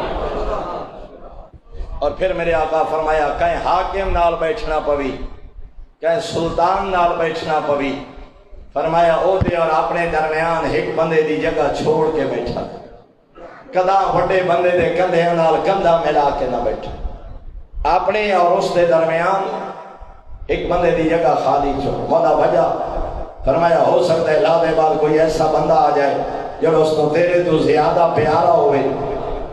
اور پھر میرے آقا فرمایا کہیں حاکم نال بیٹھنا پوی کہیں سلطان نال بیٹھنا پوی فرمایا او دے اور اپنے درمیان ایک بندے دی جگہ چھوڑ کے بیٹھا کدا بڑے بندے دے کندھے نال کندھا ملا کے نہ بیٹھا اپنے اور اس دے درمیان ایک بندے دی جگہ خالی چھوڑ مولا بھجا فرمایا ہو سکتا ہے لا دے بعد کوئی ایسا بندہ آ جائے جو اس تو تیرے تو زیادہ پیارا ہوئے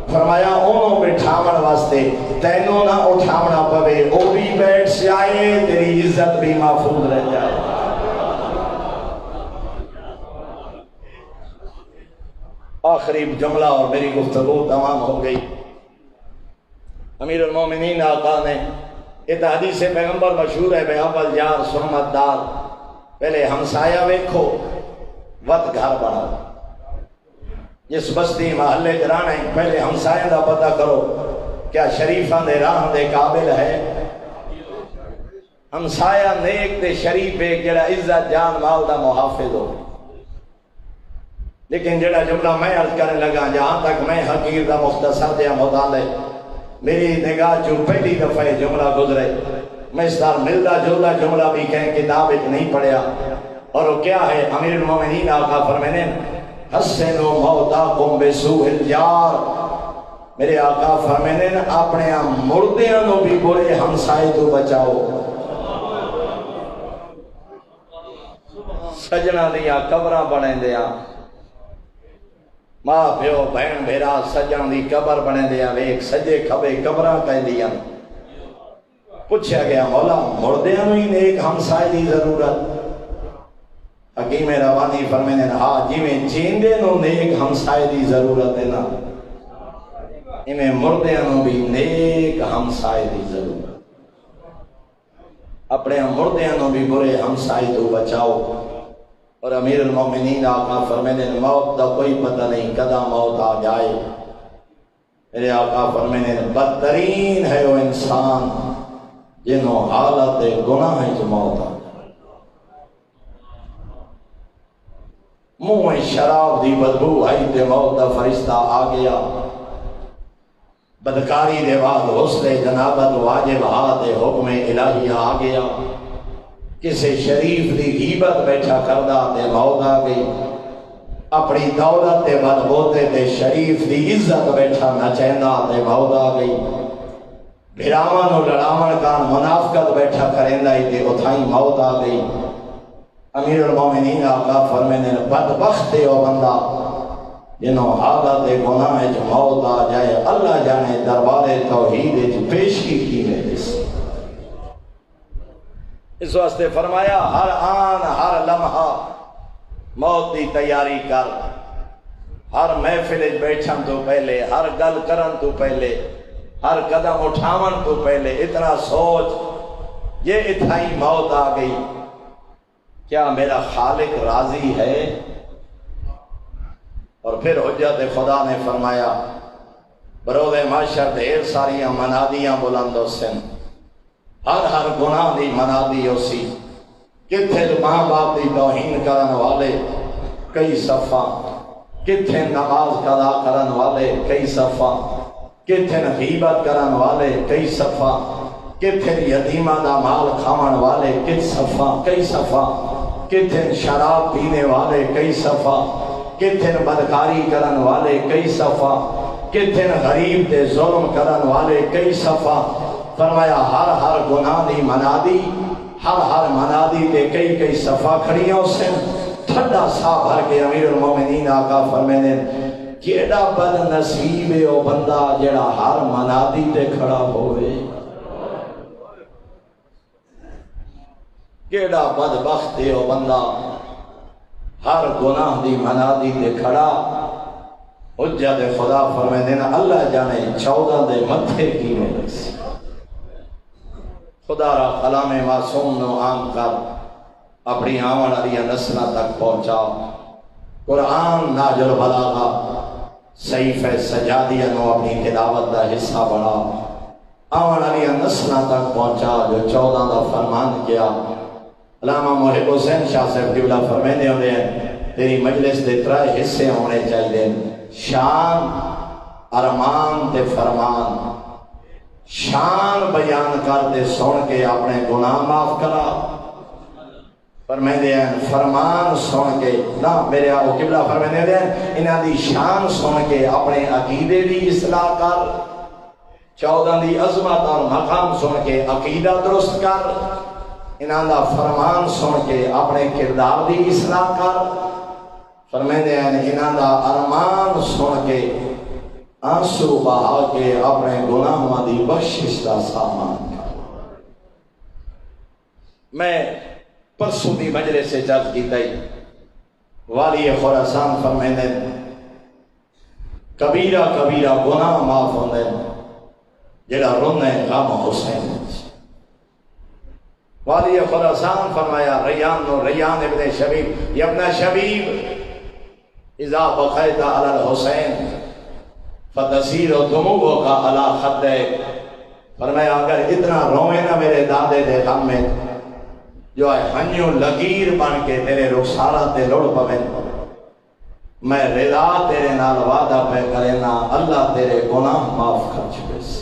فرمایا انہوں بٹھاون واسطے تینوں نہ اٹھاونا پوے او بھی بیٹھ جائے تیری عزت بھی محفوظ رہ جائے آخری جملہ اور میری گفتگو تمام ہو گئی امیر المومنین آقا نے یہ حدیث پیغمبر مشہور ہے بے اول جار سہمت دار پہلے ہمسایہ ویکھو وقت گھر بنا جس بستی محلے جرانے پہلے ہمسایہ دا پتہ کرو کیا شریفان دے راہ دے قابل ہے ہمسایہ نیک دے شریف ایک جڑا عزت جان مال دا محافظ ہو لیکن جڑا جملہ میں عرض کرنے لگا جہاں تک میں حقیر دا مختصر دیا مطالعے میری نگاہ جو پہلی دفعہ جملہ گزرے میں اس طرح ملدہ جلدہ جملہ بھی کہیں کتاب ایک نہیں پڑھیا اور وہ کیا ہے امیر المومنین آقا فرمینے حسنو موتاکم بسوء الجار میرے آقا فرمینے اپنے مردیاں نو بھی برے ہمسائے تو بچاؤ سجنہ دیا قبرہ بنے دیا ماں پیو بہن بھیرا سجن دی قبر بنے دیا ایک سجے کھبے قبرہ کہہ دیا پوچھا گیا مولا مردیاں نو ہی نیک ہمسائے دی ضرورت حکیم روانی فرمینے ہاں جی میں جیندے نو نیک ہمسائے دی ضرورت ہے نا انہیں مردیاں نو بھی نیک ہمسائے دی ضرورت اپنے مردیاں نو بھی برے ہمسائے تو بچاؤ اور امیر المومنین آقا فرمینے موت دا کوئی پتہ نہیں کدا موت آ جائے میرے آقا فرمینے بدترین ہے وہ انسان جنہوں حالت گناہ ہے جو موت آ منہ شراب دی بدبو آئی تے موت دا فرشتہ آ گیا بدکاری دے بعد غسل جنابت واجب ہاتھ حکم الہی آ گیا کسی شریف دی غیبت بیٹھا کردہ تے موت آ گئی اپنی دولت تے بدبوتے تے شریف دی عزت بیٹھا نچیندہ تے موت آ گئی بھراون و لڑاون کان منافقت بیٹھا کریندہ تے اتھائی موت آ گئی امیر المومنین آقا فرمینے بدبخت ہے وہ بندہ جنہوں حالت گناہ جو موت آ جائے اللہ جانے دربار توحید جو پیشی کی ہے اس واسطے فرمایا ہر آن ہر لمحہ موت دی تیاری کر ہر محفل بیٹھن تو پہلے ہر گل کرن تو پہلے ہر قدم اٹھاون تو پہلے اتنا سوچ یہ اتھائی موت آ گئی کیا میرا خالق راضی ہے اور پھر حجت خدا نے فرمایا برود معاشر ڈھیر ساریاں منادیاں بلند سن ہر گناہ دی منادی اسی کتھے ماں باپ دی توہین کرن والے کئی صفحہ کتھے نماز قضا کرن والے کئی صفحہ کتھے غیبت کرن والے کئی صفحہ کتھے یتیمہ دا مال کھاون والے کئی صفحہ کتھے شراب پینے والے کئی صفحہ کتھے بدکاری کرن والے کئی صفحہ کتنے غریب تے ظلم کرن والے کئی صفحہ فرمایا ہر گناہ دی منادی ہر منادی تے کئی صفحہ کھڑیاں اسے ٹھنڈا سا بھر کے امیر المومنین آقا فرمینے کیڑا بد نصیب ہے او بندہ جڑا ہر منادی تے کھڑا ہوئے، کیڑا بدبخت ہے او بندہ ہر گناہ دی منادی تے کھڑا۔ حجت خدا فرمینے اللہ جانے 14 دے متھے کی میں رسی، خدا را کلام معصوم نو عام کر اپنی آمن علیہ نسلہ تک پہنچا، قرآن ناجل بلاغا صحیفہ سجادیہ نو اپنی تلاوت دا حصہ بڑھا، آمن علیہ نسلہ تک پہنچا جو 14 دا فرمان کیا۔ علامہ محب حسین شاہ صاحب قبلہ فرمینے ہوتے ہیں تیری مجلس دے 3 حصے ہونے چاہیے، شان، ارمان تے فرمان۔ شان بیان کر دے سن کے اپنے گناہ معاف کرا، فرمیندے ہیں فرمان سن کے نہ میرے آقا قبلہ فرمیندے ہیں انہاں دی شان سن کے اپنے عقیدے دی اصلاح کر، 14 دی عظمت اور مقام سن کے عقیدہ درست کر، انہاں دا فرمان سن کے اپنے کردار دی اصلاح کر، فرمیندے ہیں انہاں دا ارمان سن کے آنسو بہا کے اپنے گناہوں دی بخشش دا سامان کر۔ میں پرسوں دی مجلس سے چرچ کی تئی والی خراسان فرمیندے کبیرہ گناہ معاف ہوندے جڑا رونے غم حسین۔ والی خراسان فرمایا ریان ابن شبیب یا ابن شبیب اذا بقیت علی الحسین فتسیر دموع کا علی خدے، فرمایا اگر اتنا روئے نہ میرے دادے دے غم میں جو ہے ہنیوں لگیر بن کے تیرے رخسارہ تے لڑ پویں، میں رضا تیرے نال وعدہ پہ کرینا اللہ تیرے گناہ معاف کر چکے سی۔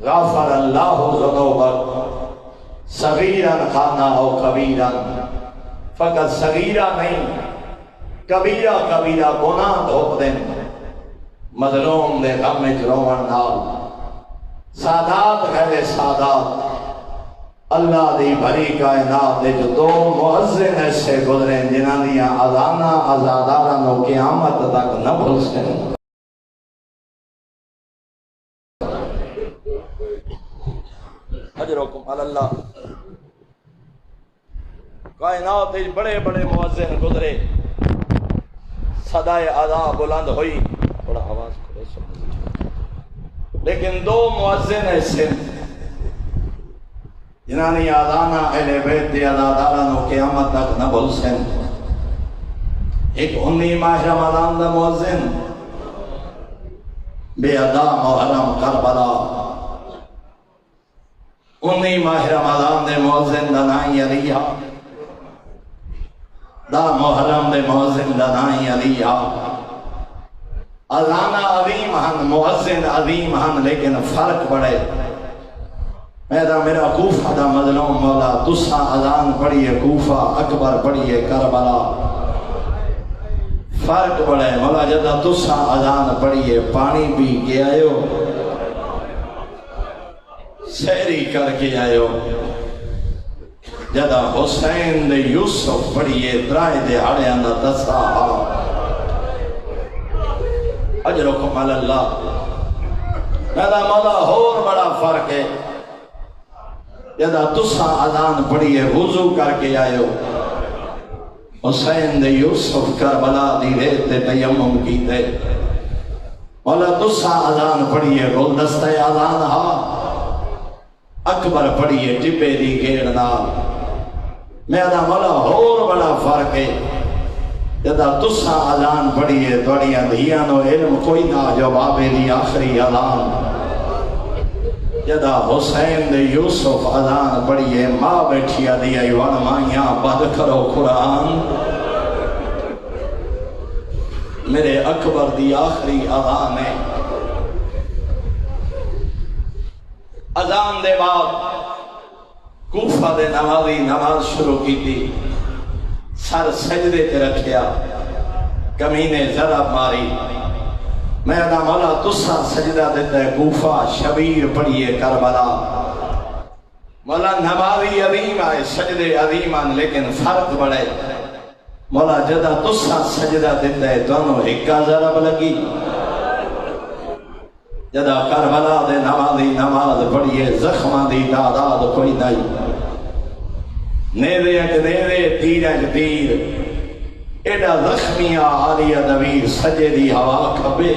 غافر اللہ ذنوبک صغیرن خانہ او کبیرن، فقط صغیرہ نہیں کبیرہ گناہ دھوپ دیں، مظلوم دے غم میں روان نال، سادات غیر سادات اللہ دی بھری کائنات دے جو 2 مؤذن ایسے گزرے جنہاں دیاں اذانہ ازادارہ نو قیامت تک نہ بھول سکیں۔ اجرکم علی اللہ، کائنات دے بڑے مؤذن گزرے، صدائے اذان بلند ہوئی، تھوڑا آواز کھولے سن، لیکن 2 مؤذن ایسے جنہانی آدانہ اہل بیت دی ازادارہ نو قیامت تک نہ بھول سن۔ ایک 19 ماہ رمضان دا مؤذن بے ادا محرم کربلا، 19 ماہ رمضان دے مؤذن دا نائی علیہ، دا محرم دے مؤذن دا نائی علیہ، اذانہ عظیم ہن مؤذن عظیم ہن لیکن فرق بڑے۔ میرا کوفہ دا مظلوم مولا تسا اذان پڑھیے کوفہ اکبر پڑھیے کربلا، فرق بڑے مولا جدہ تسا اذان پڑھیے پانی بھی کے آئے ہو، سہری کر کے آئے ہو، جدہ حسین دے یوسف پڑھیے درائے دے ہڑے اندہ تسا اجرکم علی اللہ۔ میرا مولا اور بڑا فرق ہے جدہ تسا اذان پڑھیے وضو کر کے آئے ہو، حسین دے یوسف کربلا دی ریت دے تیمم کی تے، مولا تسا اذان پڑھیے گلدستہ اذان ہا، اکبر پڑھیے ٹپے دی گیڑ نال۔ میرا مولا اور بڑا فرق ہے جدہ تسا اذان پڑھیے توڑیاں دھیاں نو علم کوئی نہ جو بابے دی آخری اذان، جدہ حسین دے یوسف اذان پڑھیے ماں بیٹھیا دیا ایوان مائیاں بد کرو قرآن، میرے اکبر دی آخری اذان ہے۔ اذان دے بعد کوفہ دے نمازی نماز شروع کی تھی، سر سجدے تے رکھیا، کمینے ضرب ماری میں ادا مولا تسا سجدہ دیتا ہے کوفہ شبیر پڑھیے کربلا مولا نمازی عظیم آئے سجدے عظیم آن لیکن فرق بڑھے مولا جدہ تسا سجدہ دیتا ہے دونوں ہکا ضرب لگی جدہ کربلا دے نمازی نماز پڑھیے زخمہ دی تعداد کوئی نہیں نیرے اک نیرے تیر اک تیر ایڈا زخمیہ آلیہ نویر سجے دی ہوا کھبے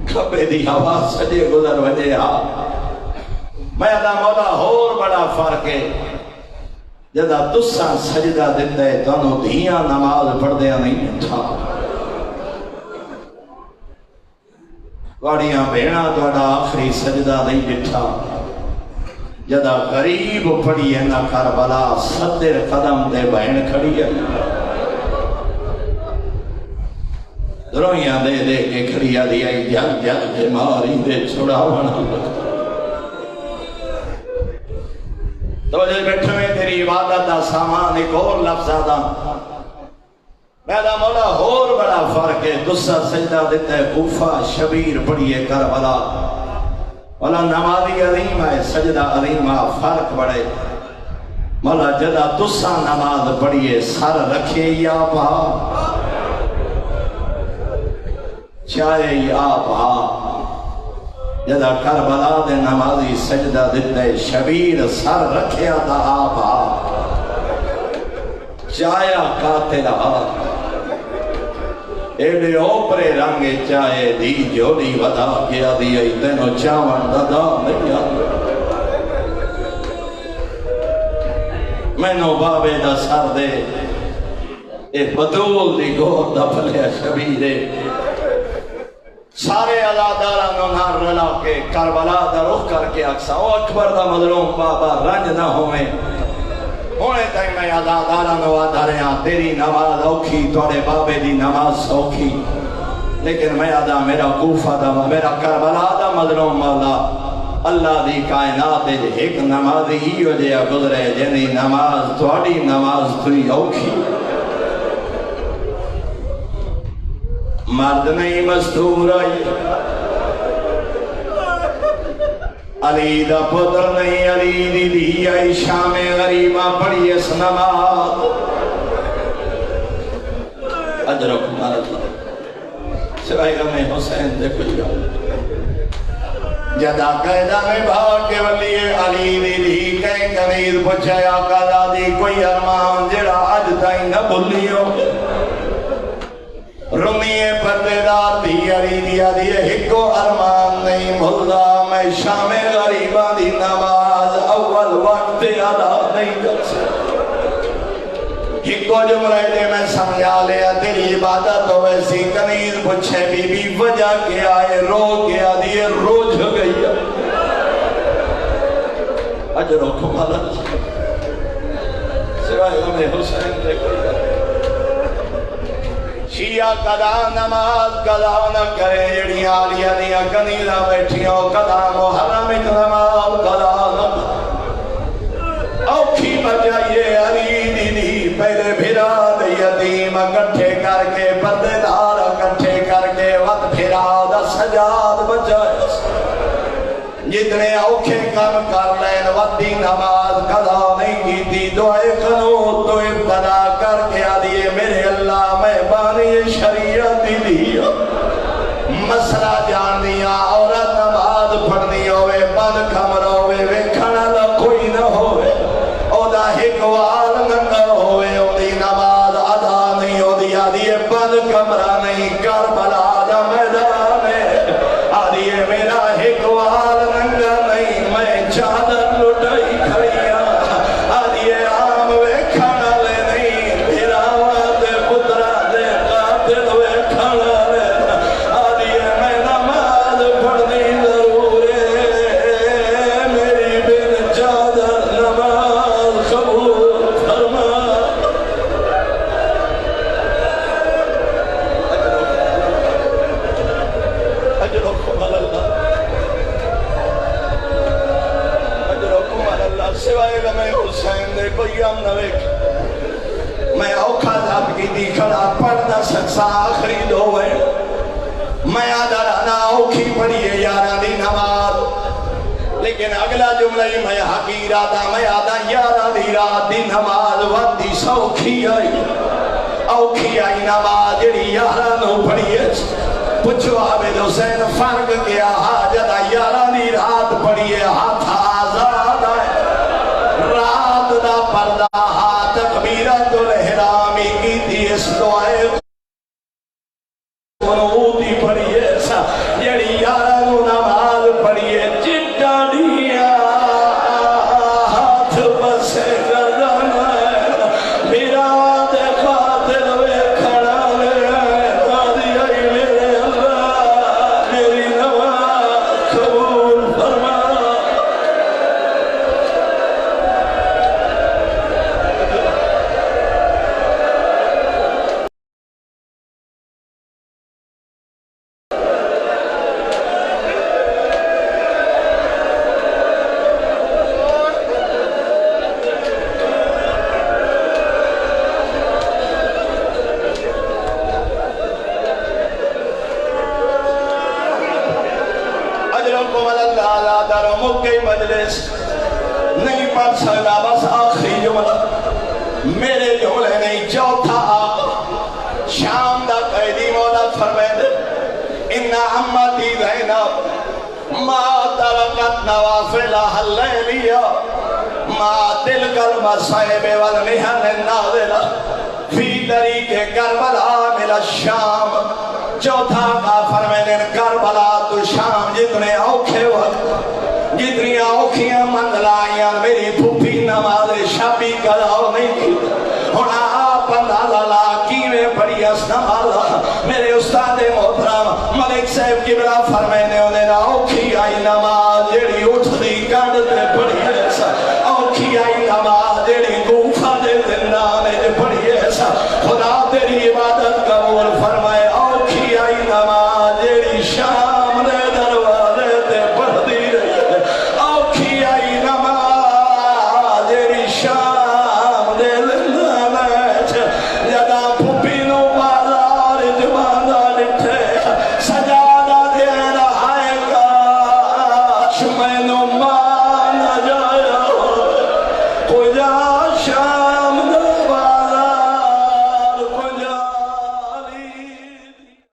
کھبے دی ہوا سجے گزر وجے ہاں میں ادا مولا ہور بڑا فرق ہے جدہ تسا سجدہ دیتا ہے دونوں دھیاں نماز پڑھ دیا نہیں تھا واڑیاں بھیڑا دوڑا آخری سجدہ نہیں بٹھا جدہ غریب پڑی ہے نہ کربلا 70 قدم دے بہن کھڑی ہے درویاں دے دے کے کھڑی آدھی آئی جل جل کے ماری دے چھوڑا بنا تو جب بیٹھے میں تیری عبادت دا سامان ایک اور لفظ آدھا میرا مولا اور بڑا فرق ہے دوسرا سجدہ دیتا ہے کوفہ شبیر پڑھیے کربلا مولا نمازی عظیم ہے سجدہ عظیم ہے فرق بڑھے مولا جدہ تسا نماز پڑھیے سر رکھے یا پا چاہے یا پا جدہ کربلا دے نمازی سجدہ دیتا ہے شبیر سر رکھے دا آپا چایا قاتل آپا ایڈے اوپرے رنگے چاہے دی جوڑی ودا کیا دی ای تینو چاون دادا نہیں آتا میں نو بابے دا سر دے اے بدول دی گور دا پلیا شبیرے سارے عزادارانوں نار رلا کے کربلا دا رخ کر کے اکسا او اکبر دا مظلوم بابا رنج نہ ہوئے ہونے تک میں عزادارانوں آدھا رہا تیری نماز اوکھی توڑے بابے دی نماز سوکھی لیکن میں آدھا میرا کوفہ دا میرا کربلا دا مظلوم مولا اللہ دی کائنات ایک نمازی ہی ہو جیا گزرے جنی نماز توڑی نماز توی اوکھی مرد نہیں مستور آئی علی دا پتر نہیں علی دی دی آئی شام غریبہ پڑی اس نماز اجرکم اللہ سوائے غم حسین دے کچھ گا جدا قیدہ میں بھاگ کے ولی علی دی دی کہیں کنید پچھے آقا دادی کوئی ارمان جڑا اج تائیں نہ بھولیو رمیے پردے دار دی علی دیا دیئے ہکو ارمان نہیں بھولا میں شام غریبہ دی نماز اول وقت ادا نہیں کر سکتا ہکو جملے دے میں سمجھا لیا تیری عبادت ہو ویسی کنیز پچھے بی بی وجہ کے آئے رو کے آدھیے روج گئی اجروں کو مالا سوائے ہمیں حسین دے کوئی شیعہ قضا نماز قضا نہ کرے جڑیاں آلیاں دیاں کنیزاں بیٹھیاں قضا محرم نماز قضا نہ اوکھی بچائیے علی دی پہلے بھرا دے یتیم کٹھے کر کے پردے دار کٹھے کر کے وقت بھرا دا سجاد بچائے جتنے اوکھے کم کر لین ودی نماز قضا نہیں کی تھی دعائے قنوت تو ابتدا کر کے آدھیے میرے اللہ میں بانی شریعت دیا مسئلہ جان دیا عورت نماز پڑھنی ہوئے بند کمر ہوئے ویکھنا دا کوئی نہ ہوئے او دا ہکوال ننگا ہوئے او دی نماز ادا نہیں ہو دی آدھیے بند کمرہ نہیں کربلا دا میدان ہے آدھیے میرا ہکوال ننگا نہیں میں چادر لٹائی کھڑیا آدھیے آم ویکھنا لے نہیں بھیراوہ دے پترہ دے قاتل ویکھنا لے آدھیے میں نماز پڑھنی ضرور ہے میری بن چادر نماز قبول فرما اجرکم اللہ سوائے گا میں حسین دے کوئی ہم نہ ویک میں اوکھا ذات کی دی کھڑا پڑھ نہ سکسا آخری دو ہے میں آدھا رہنا اوکھی پڑھیے یارہ دی نماز لیکن اگلا جملہ ہی میں حقیرہ تھا میں آدھا یارہ دی رات دی نماز ودی سوکھی آئی اوکھی آئی نماز جڑی یارہ نو پڑھیے پچھو عابد حسین فرق کیا حاجدہ یارہ دی رات پڑھیے ہاتھ آزاد ہے رات دا پردہ ہاتھ تکبیرت الحرامی کی تھی اس دعائے قنوتی پڑھیے سا جڑی یارہ نو نماز پڑھیے چٹا دیا ہاتھ بسے گردن میرا دے قاتل وے کھڑا لے دادی آئی میرے اللہ میری نماز قبول فرما مجلس نہیں پڑھ سکتا بس آخری جملہ میرے جملے نہیں چوتھا آقا شام دا قیدی مولا فرمائے ان امتی زینب ما ترکت نوافلہ اللیلیہ ما تلک المصائب والمحن النازلہ فی طریق کربلا من الشام چوتھا آقا فرمائے کربلا تو شام جتنے اوکھے وقت جتنی اوکھیاں منزلائیاں میری پھوپھی نماز شبی قضاء نہیں کی ہونا آپ اندازہ لا کیویں پڑھی اس نمازہ میرے استاد محترم ملک صاحب قبلہ فرمائنے